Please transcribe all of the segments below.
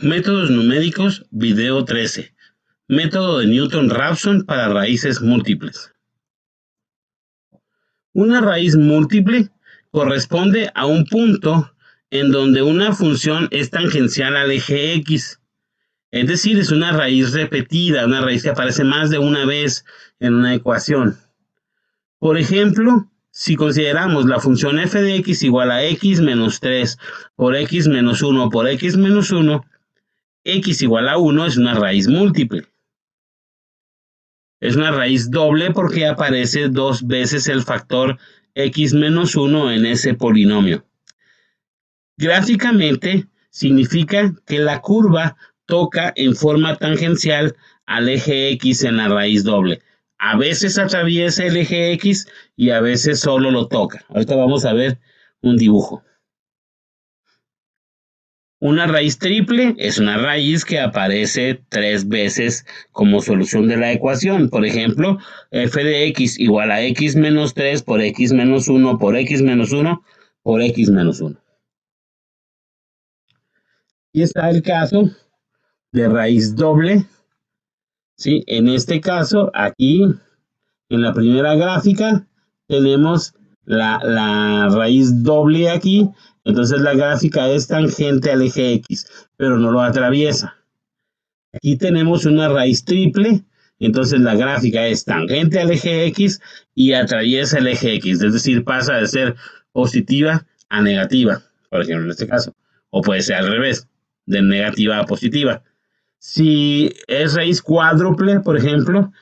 Métodos numéricos, video 13. Método de Newton-Raphson para raíces múltiples. Una raíz múltiple corresponde a un punto en donde una función es tangencial al eje X. Es decir, es una raíz repetida, una raíz que aparece más de una vez en una ecuación. Por ejemplo, si consideramos la función f de x igual a x menos 3 por x menos 1 por x menos 1, x igual a 1 es una raíz múltiple. Es una raíz doble porque aparece dos veces el factor x menos 1 en ese polinomio. Gráficamente, significa que la curva toca en forma tangencial al eje x en la raíz doble. A veces atraviesa el eje x y a veces solo lo toca. Ahorita vamos a ver un dibujo. Una raíz triple es una raíz que aparece tres veces como solución de la ecuación. Por ejemplo, f de x igual a x menos 3 por x menos 1 por x menos 1 por x menos 1. Y está el caso de raíz doble. ¿Sí? En este caso, aquí, en la primera gráfica, tenemos la raíz doble aquí. Entonces la gráfica es tangente al eje X, pero no lo atraviesa. Aquí tenemos una raíz triple, entonces la gráfica es tangente al eje X y atraviesa el eje X, es decir, pasa de ser positiva a negativa, por ejemplo, en este caso. O puede ser al revés, de negativa a positiva. Si es raíz cuádruple, por ejemplo,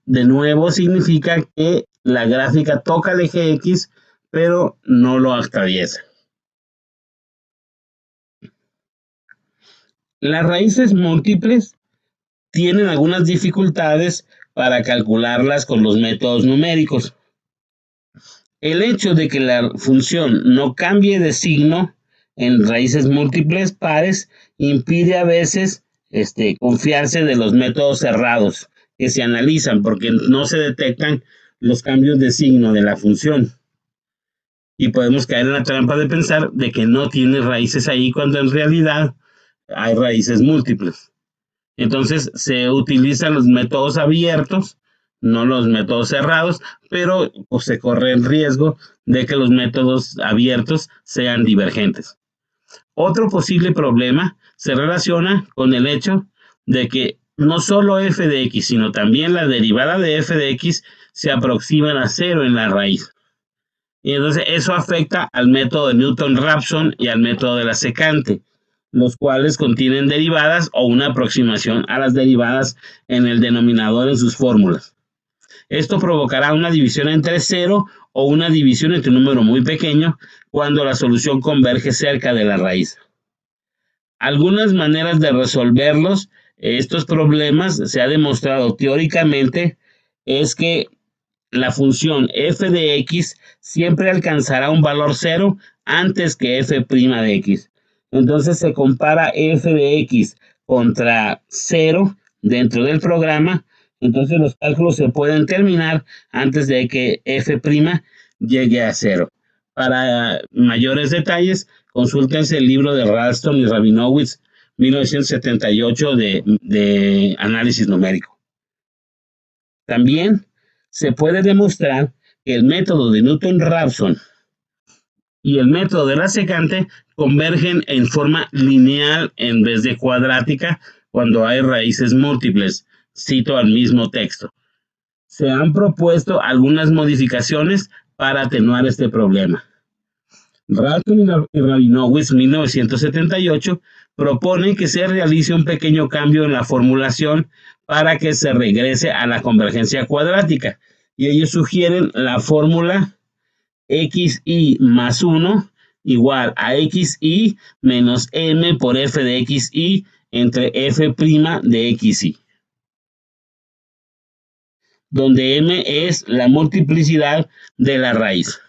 de nuevo significa que la gráfica toca el eje X, pero no lo atraviesa. Las raíces múltiples tienen algunas dificultades para calcularlas con los métodos numéricos. El hecho de que la función no cambie de signo en raíces múltiples pares impide a veces confiarse de los métodos cerrados que se analizan porque no se detectan los cambios de signo de la función. Y podemos caer en la trampa de pensar de que no tiene raíces ahí cuando en realidad hay raíces múltiples. Entonces se utilizan los métodos abiertos, no los métodos cerrados, pero pues, se corre el riesgo de que los métodos abiertos sean divergentes. Otro posible problema se relaciona con el hecho de que no solo f de x, sino también la derivada de f de x se aproximan a cero en la raíz. Y entonces eso afecta al método de Newton-Raphson y al método de la secante, los cuales contienen derivadas o una aproximación a las derivadas en el denominador en sus fórmulas. Esto provocará una división entre cero o una división entre un número muy pequeño cuando la solución converge cerca de la raíz. Algunas maneras de resolverlos, estos problemas, se ha demostrado teóricamente, es que la función f de x siempre alcanzará un valor cero antes que f' de x. Entonces se compara f de x contra 0 dentro del programa. Entonces los cálculos se pueden terminar antes de que f' llegue a 0. Para mayores detalles, consúltense el libro de Ralston y Rabinowitz, 1978, de análisis numérico. También se puede demostrar que el método de Newton-Raphson y el método de la secante convergen en forma lineal en vez de cuadrática cuando hay raíces múltiples. Cito al mismo texto. Se han propuesto algunas modificaciones para atenuar este problema. Ralston y Rabinowitz, 1978, propone que se realice un pequeño cambio en la formulación para que se regrese a la convergencia cuadrática. Y ellos sugieren la fórmula xy más 1 igual a xy menos m por f de xy entre f' de xy, donde m es la multiplicidad de la raíz.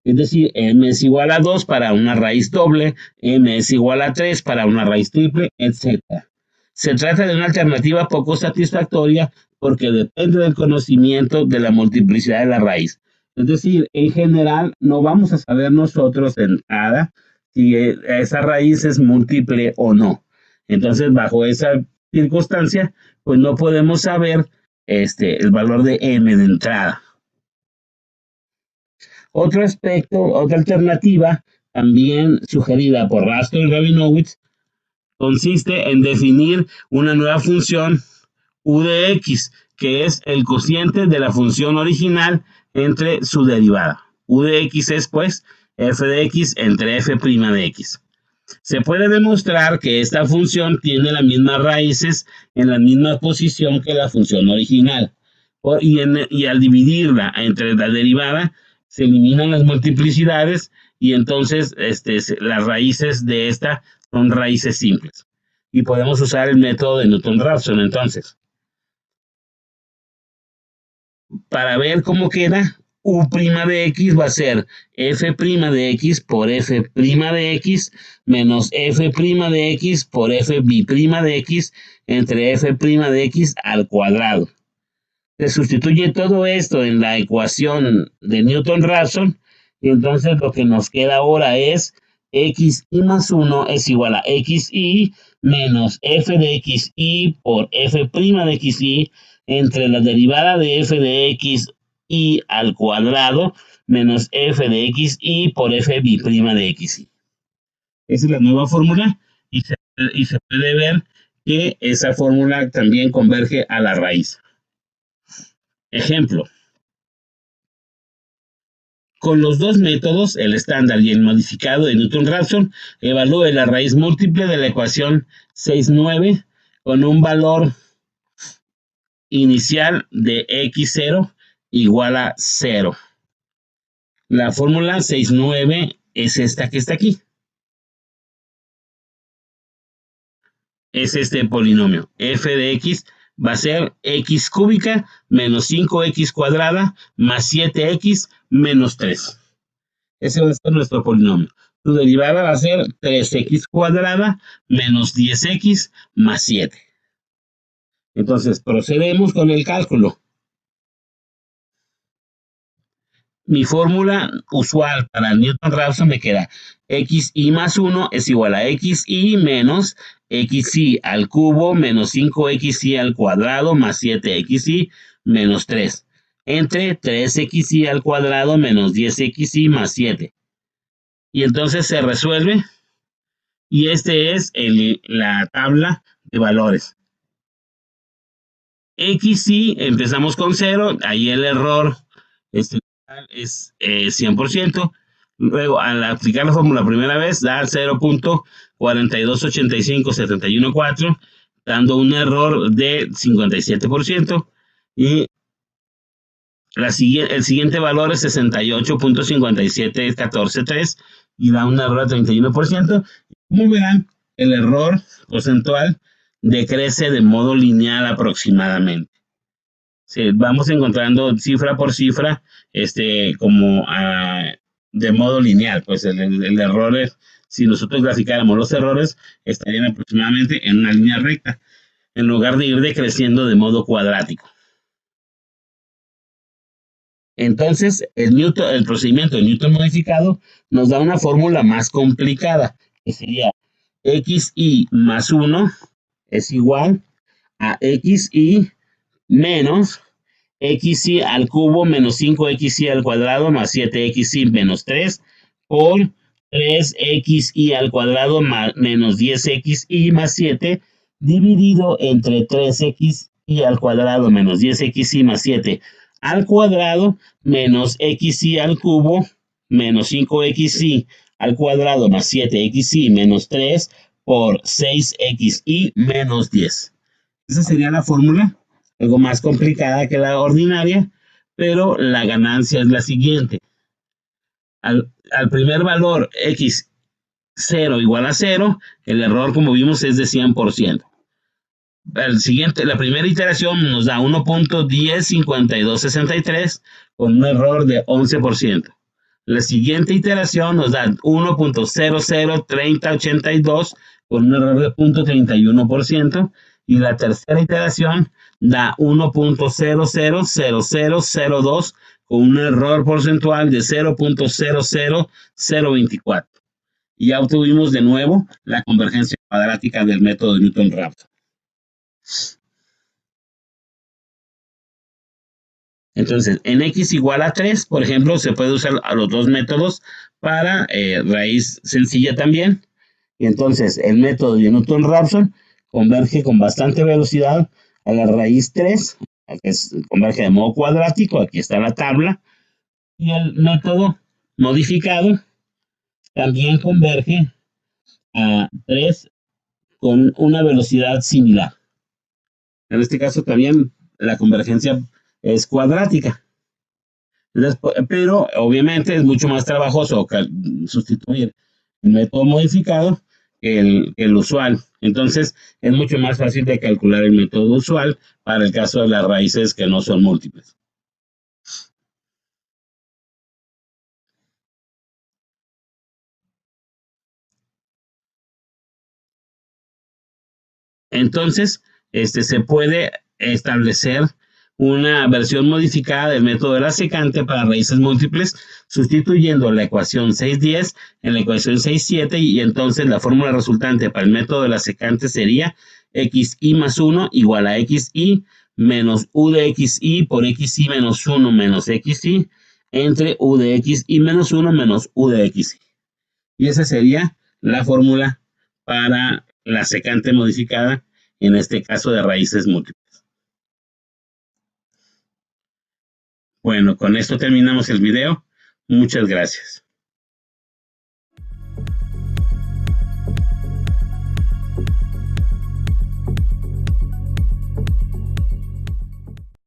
Es decir, m es igual a 2 para una raíz doble, m es igual a 3 para una raíz triple, etc. Se trata de una alternativa poco satisfactoria porque depende del conocimiento de la multiplicidad de la raíz. Es decir, en general no vamos a saber nosotros en nada si esa raíz es múltiple o no. Entonces, bajo esa circunstancia, pues no podemos saber el valor de m de entrada. Otro aspecto, otra alternativa, también sugerida por Raster y Rabinowitz, consiste en definir una nueva función u de x, que es el cociente de la función original entre su derivada. U de x es, pues, f de x entre f' de x. Se puede demostrar que esta función tiene las mismas raíces en la misma posición que la función original. Y al dividirla entre la derivada, se eliminan las multiplicidades y entonces las raíces de esta son raíces simples. Y podemos usar el método de Newton-Raphson entonces. Para ver cómo queda, U' de x va a ser f' de x por f' de x menos f' de x por f b' de x entre f' de x al cuadrado. Se sustituye todo esto en la ecuación de Newton-Raphson y entonces lo que nos queda ahora es xi más 1 es igual a xi menos f de xi por f' de xi entre la derivada de f de xi al cuadrado menos f de xi por f b' de xi. Esa es la nueva fórmula y se puede ver que esa fórmula también converge a la raíz. Ejemplo. Con los dos métodos, el estándar y el modificado de Newton-Raphson, evalúe la raíz múltiple de la ecuación 6,9 con un valor inicial de x0 igual a 0. La fórmula 6,9 es esta que está aquí. Es este polinomio. F de x va a ser x cúbica menos 5x cuadrada más 7x menos 3. Ese va a ser nuestro polinomio. Su derivada va a ser 3x cuadrada menos 10x más 7. Entonces, procedemos con el cálculo. Mi fórmula usual para Newton-Raphson me queda xi más 1 es igual a xi menos xi al cubo menos 5xi al cuadrado más 7xi menos 3 entre 3xi al cuadrado menos 10xi más 7. Y entonces se resuelve y es la tabla de valores. xi empezamos con 0, ahí el error es 100%. Luego, al aplicar la fórmula primera vez, da 0.4285714, dando un error de 57%. Y el siguiente valor es 68.57143 y da un error de 31%. Como verán, el error porcentual decrece de modo lineal aproximadamente. Vamos encontrando cifra por cifra, como de modo lineal, pues el error es, si nosotros graficáramos los errores, estarían aproximadamente en una línea recta, en lugar de ir decreciendo de modo cuadrático. Entonces, el procedimiento de Newton modificado nos da una fórmula más complicada, que sería xi más 1 es igual a xi menos xi al cubo menos 5xi al cuadrado más 7xi menos 3 por 3xi al cuadrado menos 10xi más 7 dividido entre 3xi al cuadrado menos 10xi más 7 al cuadrado menos xi al cubo menos 5xi al cuadrado más 7xi menos 3 por 6xi menos 10. Esa sería la fórmula, algo más complicada que la ordinaria, pero la ganancia es la siguiente. Al primer valor x0 igual a 0, el error, como vimos, es de 100%. La primera iteración nos da 1.105263 con un error de 11%. La siguiente iteración nos da 1.003082 con un error de 0.31%. Y la tercera iteración da 1.000002 con un error porcentual de 0.00024. Y ya obtuvimos de nuevo la convergencia cuadrática del método de Newton-Raphson. Entonces, en x igual a 3, por ejemplo, se puede usar a los dos métodos para raíz sencilla también. Y entonces, el método de Newton-Raphson converge con bastante velocidad a la raíz 3, que converge de modo cuadrático, aquí está la tabla. Y el método modificado también converge a 3 con una velocidad similar. En este caso también la convergencia es cuadrática. Pero obviamente es mucho más trabajoso sustituir el método modificado que el usual. Entonces es mucho más fácil de calcular el método usual para el caso de las raíces que no son múltiples. Entonces, se puede establecer una versión modificada del método de la secante para raíces múltiples, sustituyendo la ecuación 610 en la ecuación 67, y entonces la fórmula resultante para el método de la secante sería xi más 1 igual a xi menos u de xi por xi menos 1 menos xi entre u de xi menos 1 menos u de xi. Y esa sería la fórmula para la secante modificada, en este caso de raíces múltiples. Bueno, con esto terminamos el video. Muchas gracias.